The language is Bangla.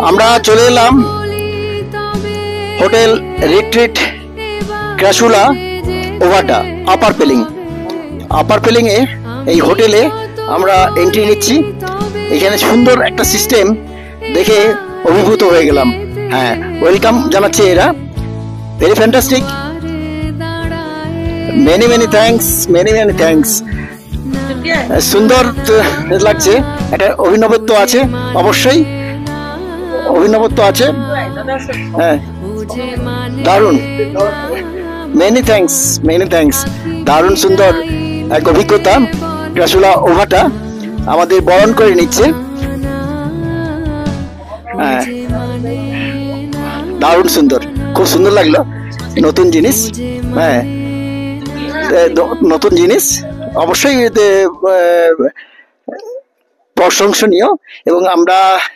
আমরা চলে এলাম হোটেল রিট্রিট ক্রাসুলা ওভাটা আপার পেলিং এ এই হোটেলে আমরা এন্ট্রি নিচ্ছি। এখানে সুন্দর একটা সিস্টেম দেখে অভিভূত হয়ে গেলাম। হ্যাঁ, ওয়েলকাম জানাচ্ছে এরা, ভেরি ফ্যান্টাস্টিক, মেনি থ্যাঙ্কস। সুন্দর লাগছে, একটা অভিনবত্ব আছে, অবশ্যই অভিনবত্ব আছে। হ্যাঁ, দারুণ, মেনি থ্যাঙ্কস, দারুণ সুন্দর এক অভিজ্ঞতা। ক্রাসুলা ওভাটা আমাদের বরণ করে নিচ্ছে। হ্যাঁ, দারুণ সুন্দর, খুব সুন্দর লাগলো, নতুন জিনিস। হ্যাঁ, নতুন জিনিস অবশ্যই প্রশংসনীয়। এবং আমরা